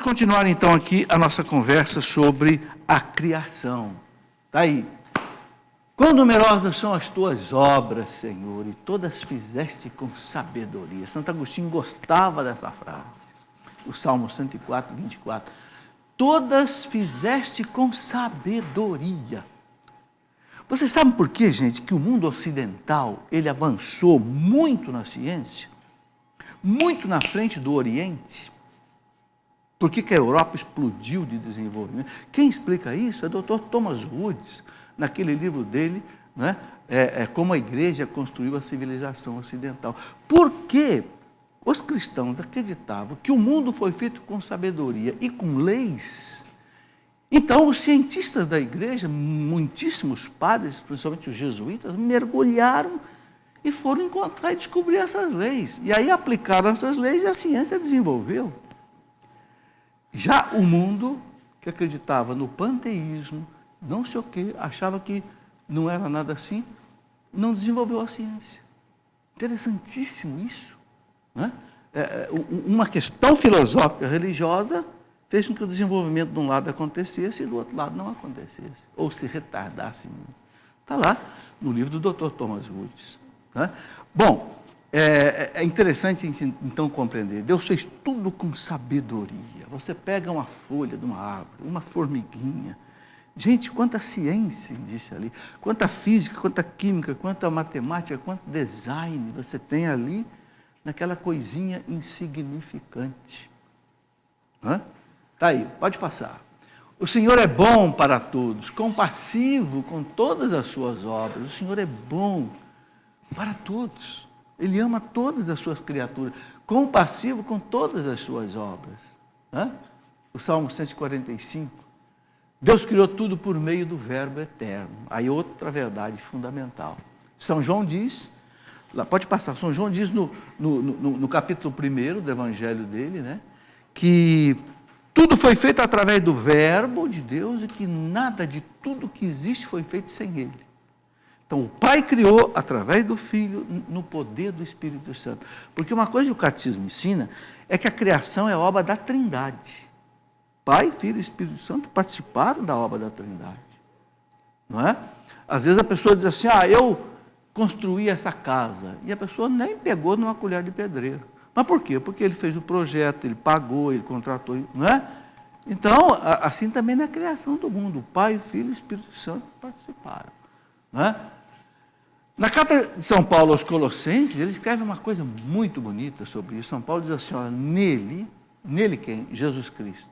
continuar então aqui a nossa conversa sobre a criação. Está aí. Quão numerosas são as tuas obras, Senhor, e todas fizeste com sabedoria. Santo Agostinho gostava dessa frase. O Salmo 104, 24. Todas fizeste com sabedoria. Vocês sabem por quê, gente, que o mundo ocidental, ele avançou muito na ciência? Muito na frente do Oriente? Por que a Europa explodiu de desenvolvimento? Quem explica isso é o Dr. Thomas Woods, naquele livro dele, né, Como a Igreja Construiu a Civilização Ocidental. Por quê? Os cristãos acreditavam que o mundo foi feito com sabedoria e com leis. Então, os cientistas da igreja, muitíssimos padres, principalmente os jesuítas, mergulharam e foram encontrar e descobrir essas leis. E aí aplicaram essas leis e a ciência desenvolveu. Já o mundo, que acreditava no panteísmo, não sei o quê, achava que não era nada assim, não desenvolveu a ciência. Interessantíssimo isso. Né? Uma questão filosófica religiosa fez com que o desenvolvimento de um lado acontecesse e do outro lado não acontecesse, ou se retardasse muito. Está lá no livro do Dr. Thomas Woods. Né? Bom, é interessante a gente então compreender. Deus fez tudo com sabedoria. Você pega uma folha de uma árvore, uma formiguinha. Gente, quanta ciência existe ali, quanta física, quanta química, quanta matemática, quanto design você tem ali naquela coisinha insignificante. Está aí, pode passar. O Senhor é bom para todos, compassivo com todas as suas obras. O Senhor é bom para todos. Ele ama todas as suas criaturas, compassivo com todas as suas obras. O Salmo 145. Deus criou tudo por meio do Verbo eterno. Aí outra verdade fundamental. São João diz, pode passar, São João diz no capítulo 1 do Evangelho dele, né, que tudo foi feito através do Verbo de Deus e que nada de tudo que existe foi feito sem Ele. Então, o Pai criou através do Filho, no poder do Espírito Santo. Porque uma coisa que o Catecismo ensina é que a criação é obra da Trindade. Pai, Filho e Espírito Santo participaram da obra da Trindade. Não é? Às vezes a pessoa diz assim, eu construí essa casa. E a pessoa nem pegou numa colher de pedreiro. Mas por quê? Porque ele fez o projeto, ele pagou, ele contratou, não é? Então, assim também na criação do mundo. O Pai, o Filho e o Espírito Santo participaram. Não é? Na carta de São Paulo aos Colossenses, ele escreve uma coisa muito bonita sobre isso. São Paulo diz assim, nele quem? Jesus Cristo.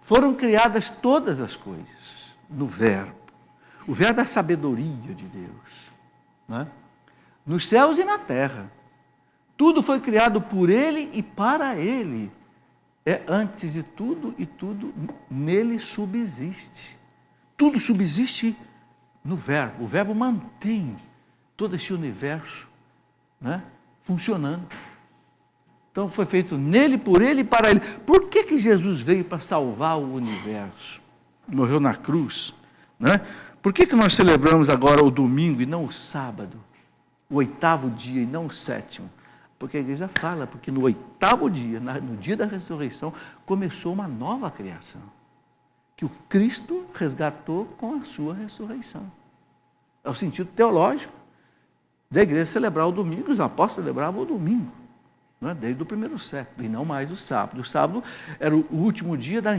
Foram criadas todas as coisas, no Verbo. O Verbo é a sabedoria de Deus. Não é? Nos céus e na terra. Tudo foi criado por Ele e para Ele. É antes de tudo e tudo nele subsiste. Tudo subsiste no Verbo. O Verbo mantém todo esse universo, né, funcionando. Então foi feito nele, por Ele e para Ele. Por que Jesus veio para salvar o universo? Morreu na cruz. Né? Por que nós celebramos agora o domingo e não o sábado? O 8º dia e não o 7º? Porque a igreja fala, porque no 8º dia, no dia da ressurreição, começou uma nova criação, que o Cristo resgatou com a sua ressurreição. É o sentido teológico da igreja celebrar o domingo. Os apóstolos celebravam o domingo, não é? Desde o 1º século, e não mais o sábado. O sábado era o último dia da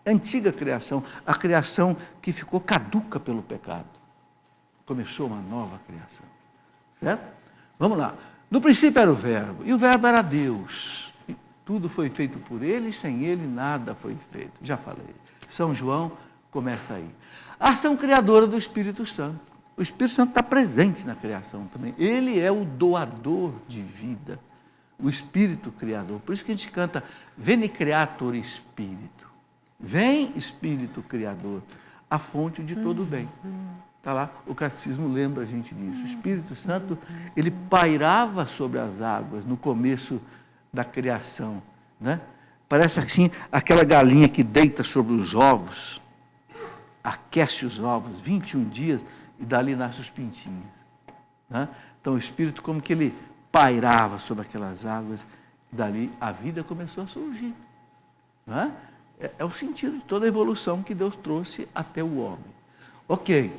antiga criação, a criação que ficou caduca pelo pecado. Começou uma nova criação. Certo? Vamos lá. No princípio era o Verbo, e o Verbo era Deus. E tudo foi feito por Ele, e sem Ele nada foi feito. Já falei. São João começa aí. A ação criadora do Espírito Santo. O Espírito Santo está presente na criação também. Ele é o doador de vida, o Espírito Criador. Por isso que a gente canta, Veni Creator Espírito. Vem Espírito Criador, a fonte de todo o bem. Está lá, o Catecismo lembra a gente disso. O Espírito Santo, ele pairava sobre as águas no começo da criação. Né? Parece assim, aquela galinha que deita sobre os ovos, aquece os ovos 21 dias e dali nascem os pintinhos. Né? Então o Espírito como que ele pairava sobre aquelas águas e dali a vida começou a surgir. né? É o sentido de toda a evolução que Deus trouxe até o homem. Ok.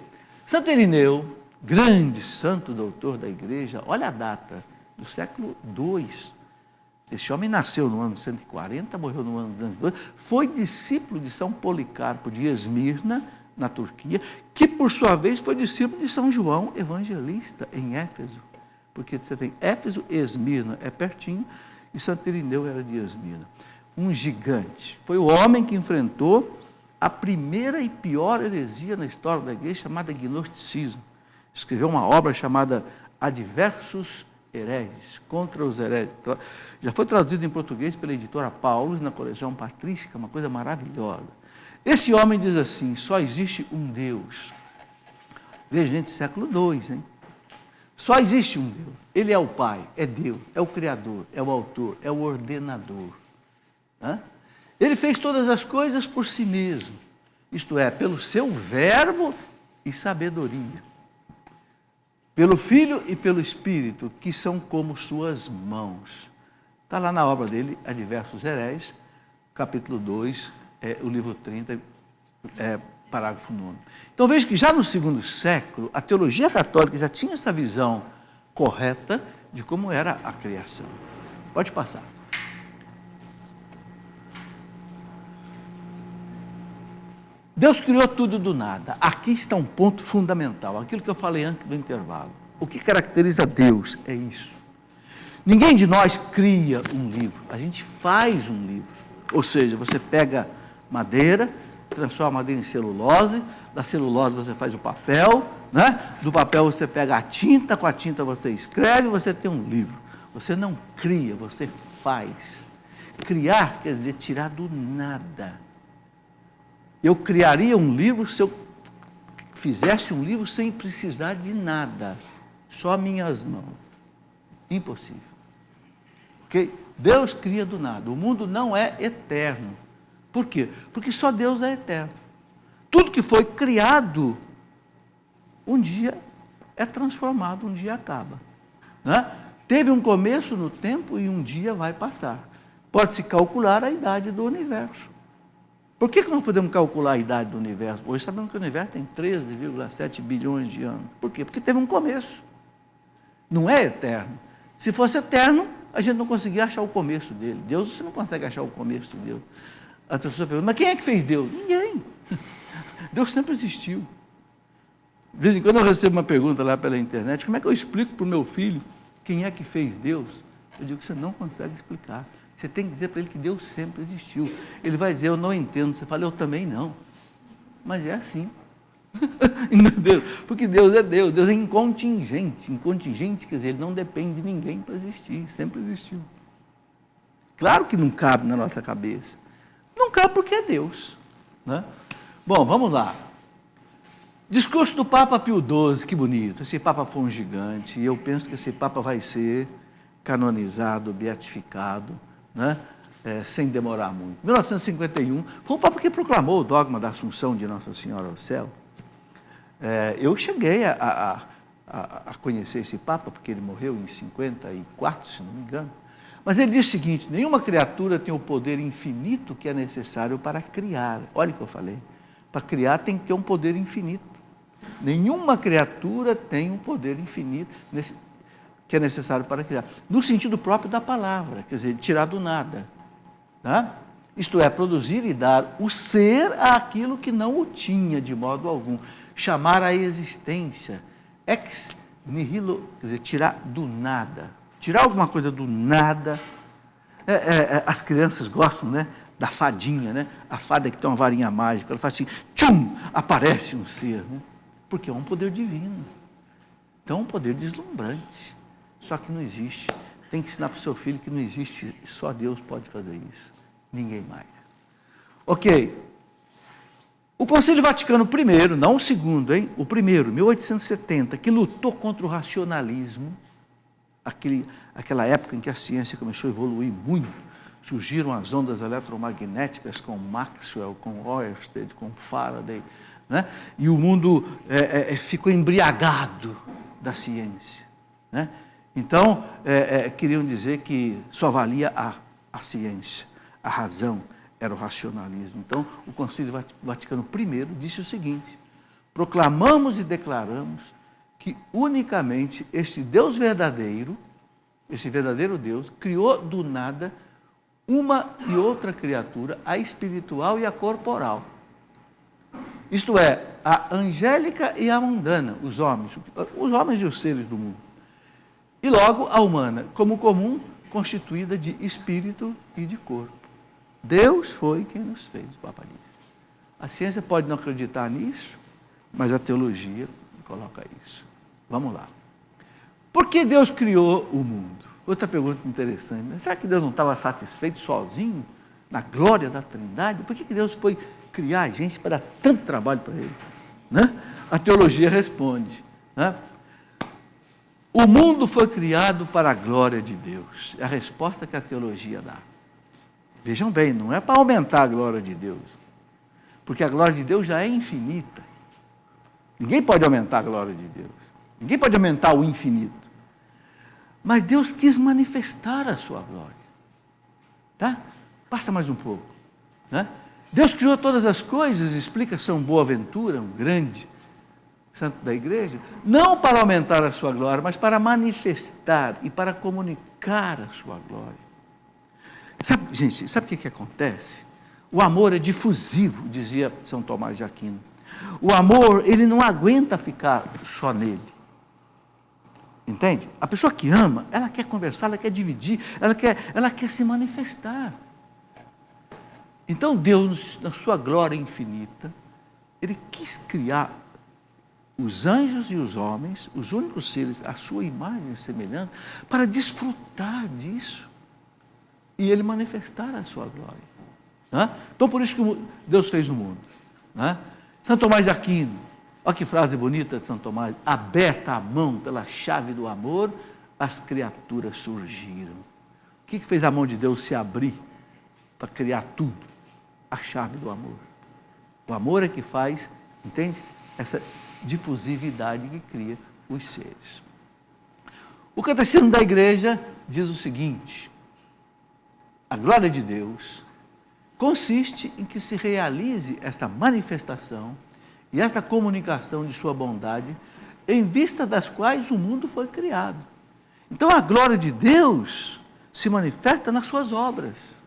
Santo Irineu, grande santo doutor da igreja, olha a data, do século II. Esse homem nasceu no ano 140, morreu no ano 202, foi discípulo de São Policarpo de Esmirna, na Turquia, que por sua vez foi discípulo de São João Evangelista em Éfeso. Porque você tem Éfeso e Esmirna, é pertinho, e Santo Irineu era de Esmirna. Um gigante. Foi o homem que enfrentou a primeira e pior heresia na história da igreja, chamada gnosticismo. Escreveu uma obra chamada Adversus Hereges, contra os hereges. Já foi traduzido em português pela editora Paulus, na coleção patrística, uma coisa maravilhosa. Esse homem diz assim: só existe um Deus. Veja, gente, século II, hein? Só existe um Deus. Ele é o Pai, é Deus, é o Criador, é o Autor, é o Ordenador. Ele fez todas as coisas por si mesmo, isto é, pelo seu verbo e sabedoria, pelo Filho e pelo Espírito, que são como suas mãos. Está lá na obra dele, Adversos Hereges, capítulo 2, o livro 30, parágrafo 9. Então veja que já no segundo século, a teologia católica já tinha essa visão correta de como era a criação. Pode passar. Deus criou tudo do nada. Aqui está um ponto fundamental, aquilo que eu falei antes do intervalo. O que caracteriza Deus é isso. Ninguém de nós cria um livro, a gente faz um livro. Ou seja, você pega madeira, transforma a madeira em celulose, da celulose você faz o papel, né? Do papel você pega a tinta, com a tinta você escreve, você tem um livro. Você não cria, você faz. Criar quer dizer tirar do nada. Eu criaria um livro se eu fizesse um livro sem precisar de nada, só minhas mãos. Impossível. Ok? Deus cria do nada. O mundo não é eterno. Por quê? Porque só Deus é eterno. Tudo que foi criado, um dia é transformado, um dia acaba. Né? Teve um começo no tempo e um dia vai passar. Pode-se calcular a idade do universo. Por que nós podemos calcular a idade do universo? Hoje sabemos que o universo tem 13,7 bilhões de anos. Por quê? Porque teve um começo. Não é eterno. Se fosse eterno, a gente não conseguia achar o começo dele. Deus, você não consegue achar o começo de Deus. A pessoa pergunta, mas quem é que fez Deus? Ninguém. Deus sempre existiu. De vez em quando eu recebo uma pergunta lá pela internet, como é que eu explico para o meu filho quem é que fez Deus? Eu digo que você não consegue explicar. Você tem que dizer para ele que Deus sempre existiu. Ele vai dizer, eu não entendo. Você fala, eu também não. Mas é assim. Entendeu? Porque Deus é Deus. Deus é incontingente. Incontingente quer dizer, ele não depende de ninguém para existir. Sempre existiu. Claro que não cabe na nossa cabeça. Não cabe porque é Deus. Né? Bom, vamos lá. Discurso do Papa Pio XII, que bonito. Esse Papa foi um gigante. E eu penso que esse Papa vai ser canonizado, beatificado, né? Sem demorar muito. 1951, foi o Papa que proclamou o dogma da Assunção de Nossa Senhora ao céu. Eu cheguei a conhecer esse Papa, porque ele morreu em 54, se não me engano. Mas ele diz o seguinte, nenhuma criatura tem o poder infinito que é necessário para criar. Olha o que eu falei. Para criar tem que ter um poder infinito. Nenhuma criatura tem um poder infinito que é necessário para criar. No sentido próprio da palavra, quer dizer, tirar do nada. Tá? Isto é, produzir e dar o ser àquilo que não o tinha de modo algum. Chamar a existência, ex nihilo, quer dizer, tirar do nada. Tirar alguma coisa do nada. As crianças gostam, né, da fadinha, né? A fada que tem uma varinha mágica, ela faz assim, tchum, aparece um ser, né? Porque é um poder divino. Então, é um poder deslumbrante. Só que não existe. Tem que ensinar para o seu filho que não existe, só Deus pode fazer isso. Ninguém mais. Ok. O Concílio Vaticano I, não o segundo, hein? O primeiro, 1870, que lutou contra o racionalismo, aquela época em que a ciência começou a evoluir muito, surgiram as ondas eletromagnéticas com Maxwell, com Oersted, com Faraday, né? E o mundo ficou embriagado da ciência, né? Então, queriam dizer que só valia a ciência, a razão, era o racionalismo. Então, o Concílio Vaticano I disse o seguinte: proclamamos e declaramos que unicamente este Deus verdadeiro, esse verdadeiro Deus, criou do nada uma e outra criatura, a espiritual e a corporal. Isto é, a angélica e a mundana, os homens e os seres do mundo. E logo a humana, como comum, constituída de espírito e de corpo. Deus foi quem nos fez, o Papa diz. A ciência pode não acreditar nisso, mas a teologia coloca isso. Vamos lá. Por que Deus criou o mundo? Outra pergunta interessante, né? Será que Deus não estava satisfeito sozinho, na glória da Trindade? Por que Deus foi criar a gente para dar tanto trabalho para Ele? Né? A teologia responde, né? O mundo foi criado para a glória de Deus. É a resposta que a teologia dá. Vejam bem, não é para aumentar a glória de Deus, porque a glória de Deus já é infinita. Ninguém pode aumentar a glória de Deus. Ninguém pode aumentar o infinito. Mas Deus quis manifestar a sua glória. Tá? Passa mais um pouco. Né? Deus criou todas as coisas, explica São Boaventura, um grande santo da igreja, não para aumentar a sua glória, mas para manifestar e para comunicar a sua glória. Gente, sabe o que acontece? O amor é difusivo, dizia São Tomás de Aquino. O amor, ele não aguenta ficar só nele. Entende? A pessoa que ama, ela quer conversar, ela quer dividir, ela quer se manifestar. Então Deus, na sua glória infinita, Ele quis criar os anjos e os homens, os únicos seres, à sua imagem e semelhança, para desfrutar disso. E Ele manifestar a sua glória. Né? Então, por isso que Deus fez o mundo. Né? São Tomás de Aquino, olha que frase bonita de São Tomás: aberta a mão pela chave do amor, as criaturas surgiram. O que fez a mão de Deus se abrir para criar tudo? A chave do amor. O amor é que faz, entende? Essa difusividade que cria os seres. O Catecismo da Igreja diz o seguinte: a glória de Deus consiste em que se realize esta manifestação e esta comunicação de sua bondade, em vista das quais o mundo foi criado. Então a glória de Deus se manifesta nas suas obras.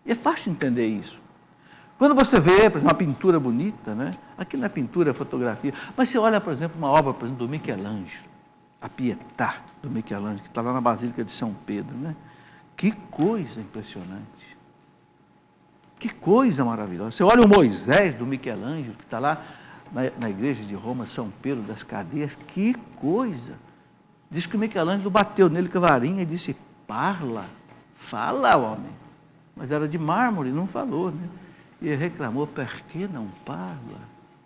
E é fácil entender isso. Quando você vê, por exemplo, uma pintura bonita, né? Aqui não é pintura, é fotografia, mas você olha, por exemplo, uma obra, por exemplo, do Michelangelo, a Pietà do Michelangelo, que está lá na Basílica de São Pedro, né? Que coisa impressionante. Que coisa maravilhosa. Você olha o Moisés do Michelangelo, que está lá na igreja de Roma, São Pedro das Cadeias, que coisa. Diz que o Michelangelo bateu nele com a varinha e disse: parla, fala, homem. Mas era de mármore, não falou, né? E ele reclamou: por que não parla?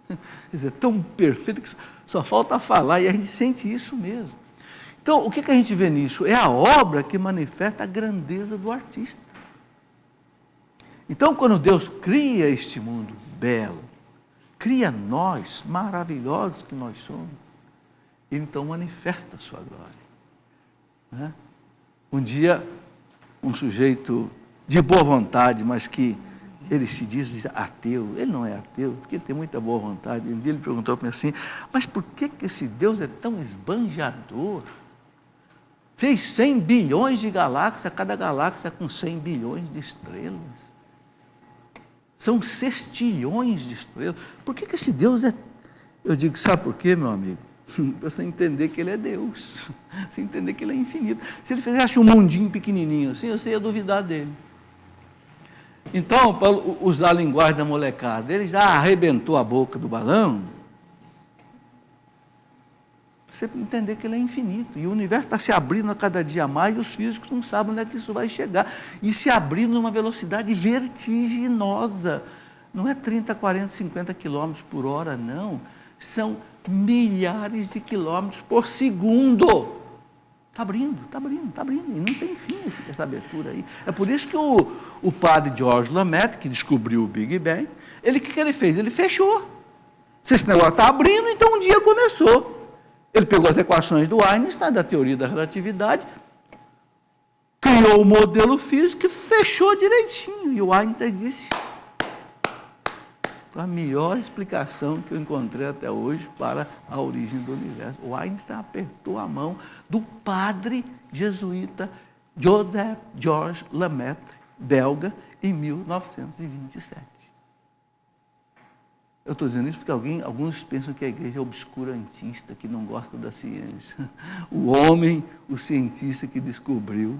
Quer dizer, tão perfeito que só falta falar, e a gente sente isso mesmo. Então, o que a gente vê nisso? É a obra que manifesta a grandeza do artista. Então, quando Deus cria este mundo belo, cria nós, maravilhosos que nós somos, Ele então manifesta a sua glória. Né? Um dia, um sujeito de boa vontade, mas que ele se diz ateu, ele não é ateu, porque ele tem muita boa vontade. Um dia ele perguntou para mim assim: mas por que esse Deus é tão esbanjador? Fez 100 bilhões de galáxias, cada galáxia com 100 bilhões de estrelas. São sextilhões de estrelas. Por que esse Deus é... Eu digo, sabe por quê, meu amigo? Para você entender que Ele é Deus. Você entender que Ele é infinito. Se Ele fizesse um mundinho pequenininho assim, você ia duvidar dEle. Então, para usar a linguagem da molecada, Ele já arrebentou a boca do balão. Você entender que Ele é infinito. E o universo está se abrindo a cada dia mais, e os físicos não sabem onde é que isso vai chegar. E se abrindo numa velocidade vertiginosa. Não é 30, 40, 50 quilômetros por hora, não. São milhares de quilômetros por segundo. Está abrindo, está abrindo, está abrindo. E não tem fim essa abertura aí. É por isso que o padre George Lemaître, que descobriu o Big Bang, o que ele fez? Ele fechou. Se esse negócio está abrindo, então um dia começou. Ele pegou as equações do Einstein, da teoria da relatividade, criou o modelo físico e fechou direitinho. E o Einstein disse: Foi a melhor explicação que eu encontrei até hoje para a origem do universo. O Einstein apertou a mão do padre jesuíta Joseph Georges Lemaitre, belga, em 1927. Eu estou dizendo isso porque alguns pensam que a igreja é obscurantista, que não gosta da ciência. O homem, o cientista que descobriu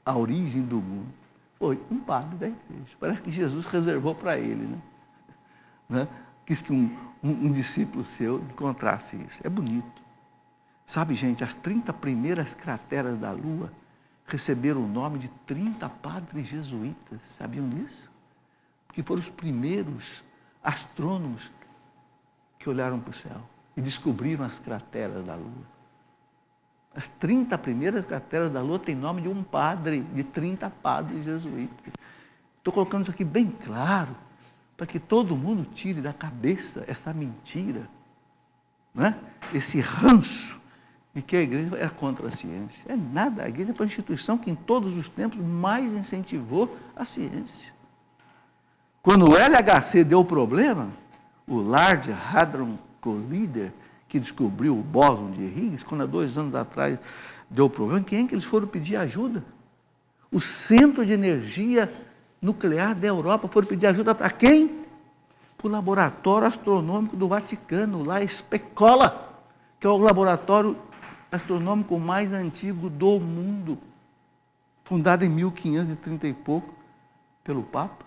a origem do mundo, foi um padre da igreja. Parece que Jesus reservou para ele, né? Quis que um discípulo seu encontrasse isso. É bonito. Sabe, gente, as 30 primeiras crateras da Lua receberam o nome de 30 padres jesuítas. Sabiam disso? Porque foram os primeiros astrônomos que olharam para o céu e descobriram as crateras da Lua. As 30 primeiras crateras da Lua têm nome de um padre, de 30 padres jesuítas. Estou colocando isso aqui bem claro, para que todo mundo tire da cabeça essa mentira, né? Esse ranço de que a igreja é contra a ciência. É nada, a igreja foi a instituição que em todos os tempos mais incentivou a ciência. Quando o LHC deu problema, o Large Hadron Collider, que descobriu o bóson de Higgs, quando há 2 anos atrás deu problema, quem é que eles foram pedir ajuda? O Centro de Energia Nuclear da Europa foram pedir ajuda para quem? Para o Laboratório Astronômico do Vaticano, lá Specola, que é o laboratório astronômico mais antigo do mundo, fundado em 1530 e pouco pelo Papa,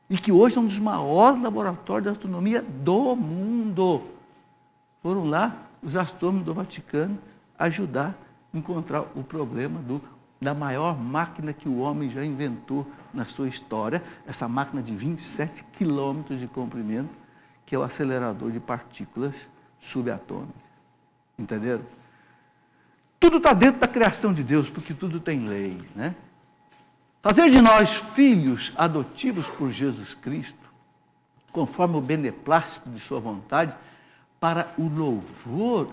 e que hoje é um dos maiores laboratórios de astronomia do mundo. Foram lá os astrônomos do Vaticano ajudar a encontrar o problema da maior máquina que o homem já inventou na sua história, essa máquina de 27 quilômetros de comprimento, que é o acelerador de partículas subatômicas. Entenderam? Tudo está dentro da criação de Deus, porque tudo tem lei, né? Fazer de nós filhos adotivos por Jesus Cristo, conforme o beneplácito de sua vontade, para o louvor,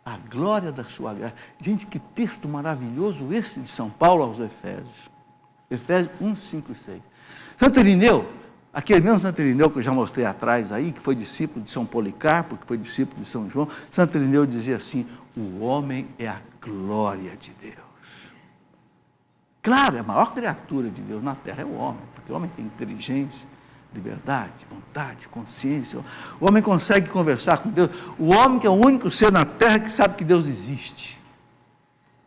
a glória da sua graça. Gente, que texto maravilhoso esse de São Paulo aos Efésios. Efésios 1, 5 e 6. Santo Irineu, aquele mesmo Santo Irineu que eu já mostrei atrás aí, que foi discípulo de São Policarpo, que foi discípulo de São João, Santo Irineu dizia assim: o homem é a glória de Deus. Claro, a maior criatura de Deus na terra é o homem, porque o homem tem inteligência, liberdade, vontade, consciência. O homem consegue conversar com Deus. O homem que é o único ser na terra que sabe que Deus existe.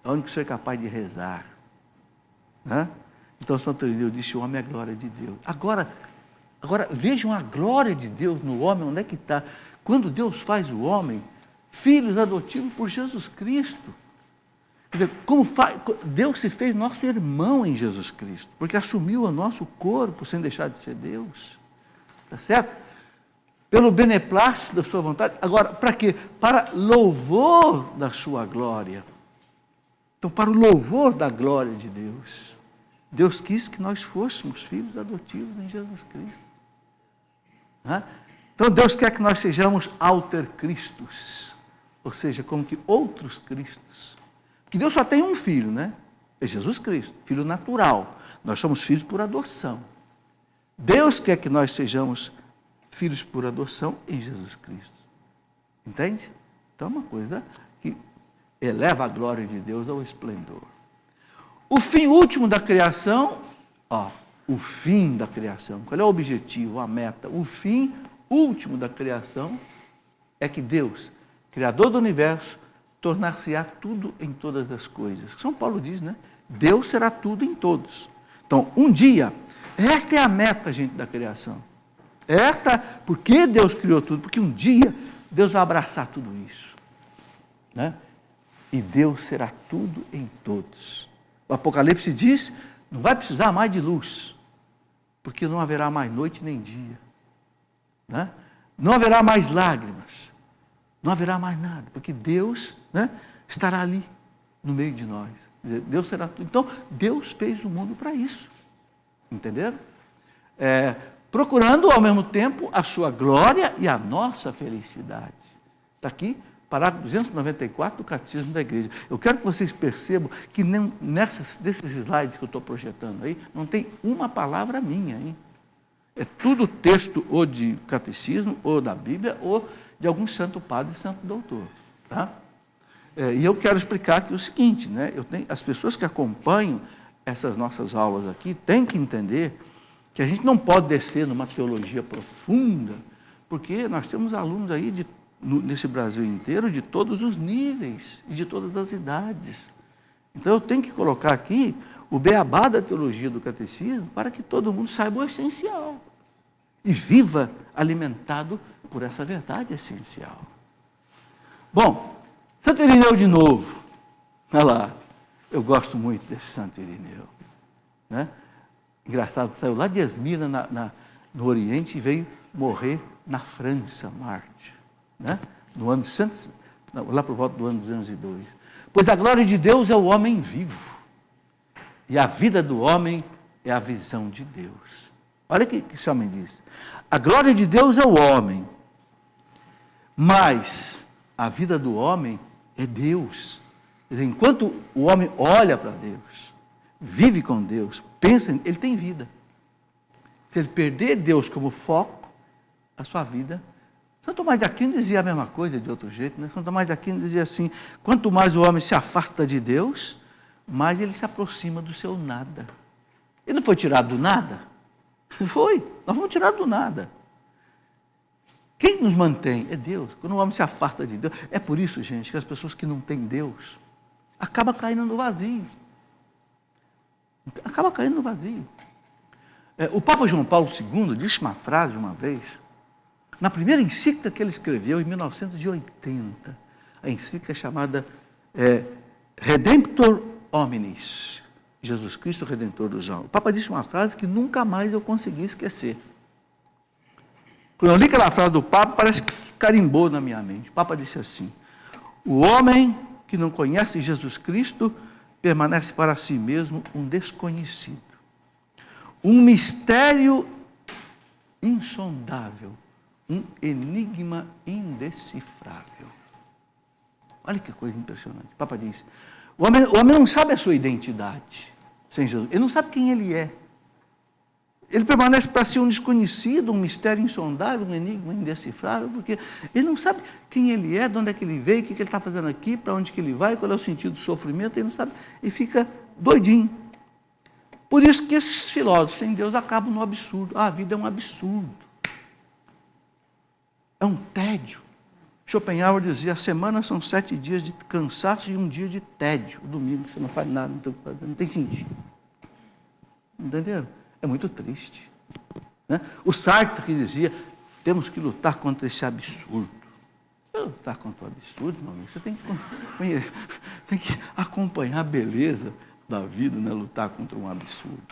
É o único ser capaz de rezar. Né? Então, Santo Irineu disse: o homem é a glória de Deus. Agora vejam a glória de Deus no homem, onde é que está? Quando Deus faz o homem filhos adotivos por Jesus Cristo. Quer dizer, Deus se fez nosso irmão em Jesus Cristo, porque assumiu o nosso corpo sem deixar de ser Deus. Está certo? Pelo beneplácito da sua vontade. Agora, para quê? Para louvor da sua glória. Então, para o louvor da glória de Deus. Deus quis que nós fôssemos filhos adotivos em Jesus Cristo. Então, Deus quer que nós sejamos alter Cristos, ou seja, como que outros Cristos. Porque Deus só tem um filho, né? É Jesus Cristo, filho natural. Nós somos filhos por adoção. Deus quer que nós sejamos filhos por adoção em Jesus Cristo. Entende? Então é uma coisa que eleva a glória de Deus ao esplendor. O fim último da criação, o fim da criação. Qual é o objetivo, a meta? O fim último da criação é que Deus, Criador do universo, tornar-se-á tudo em todas as coisas. São Paulo diz, né? Deus será tudo em todos. Então, um dia, esta é a meta, gente, da criação. Por que Deus criou tudo? Porque um dia Deus vai abraçar tudo isso. Né? E Deus será tudo em todos. O Apocalipse diz, não vai precisar mais de luz, porque não haverá mais noite nem dia. Né? Não haverá mais lágrimas. Não haverá mais nada, porque Deus, né, estará ali, no meio de nós. Quer dizer, Deus será tudo. Então, Deus fez o mundo para isso. Entenderam? Procurando, ao mesmo tempo, a sua glória e a nossa felicidade. Está aqui, parágrafo 294 do Catecismo da Igreja. Eu quero que vocês percebam que desses slides que eu estou projetando aí, não tem uma palavra minha, hein? É tudo texto ou de catecismo, ou da Bíblia, ou de algum santo padre e santo doutor. Tá? E eu quero explicar aqui o seguinte, né? As pessoas que acompanham essas nossas aulas aqui têm que entender que a gente não pode descer numa teologia profunda, porque nós temos alunos aí nesse Brasil inteiro de todos os níveis e de todas as idades. Então eu tenho que colocar aqui o beabá da teologia do catecismo para que todo mundo saiba o essencial e viva alimentado por essa verdade essencial. Bom, Santo Irineu de novo. Olha lá, eu gosto muito desse Santo Irineu. Né? Engraçado, saiu lá de Esmirna, no Oriente, e veio morrer na França, Marte. Né? No ano lá por volta do ano 202. Pois a glória de Deus é o homem vivo, e a vida do homem é a visão de Deus. Olha o que esse homem diz. A glória de Deus é o homem, mas a vida do homem é Deus. Quer dizer, enquanto o homem olha para Deus, vive com Deus, pensa, ele tem vida. Se ele perder Deus como foco, a sua vida... São Tomás de Aquino dizia a mesma coisa de outro jeito, né? São Tomás de Aquino dizia assim, quanto mais o homem se afasta de Deus, mais ele se aproxima do seu nada. Ele não foi tirado do nada? Foi, nós fomos tirados do nada. Quem nos mantém é Deus. Quando o homem se afasta de Deus, é por isso, gente, que as pessoas que não têm Deus, acabam caindo no vazio. Acaba caindo no vazio. O Papa João Paulo II disse uma frase uma vez, na primeira encíclica que ele escreveu, em 1980, a encíclica chamada Redemptor Hominis, Jesus Cristo, Redentor dos homens. O Papa disse uma frase que nunca mais eu consegui esquecer. Quando eu li aquela frase do Papa, parece que carimbou na minha mente. O Papa disse assim, o homem que não conhece Jesus Cristo permanece para si mesmo um desconhecido, um mistério insondável, um enigma indecifrável. Olha que coisa impressionante. O Papa diz, o homem não sabe a sua identidade sem Jesus, ele não sabe quem ele é. Ele permanece para si um desconhecido, um mistério insondável, um enigma indecifrável, porque ele não sabe quem ele é, de onde é que ele veio, o que ele está fazendo aqui, para onde que ele vai, qual é o sentido do sofrimento, ele não sabe, e fica doidinho. Por isso que esses filósofos sem Deus acabam no absurdo. A vida é um absurdo. É um tédio. Schopenhauer dizia, a semana são 7 dias de cansaço e um dia de tédio. O domingo você não faz nada, não tem sentido. Entenderam? É muito triste. Né? O Sartre que dizia, temos que lutar contra esse absurdo. Lutar contra o absurdo, meu amigo, você tem que acompanhar a beleza da vida, né? Lutar contra um absurdo.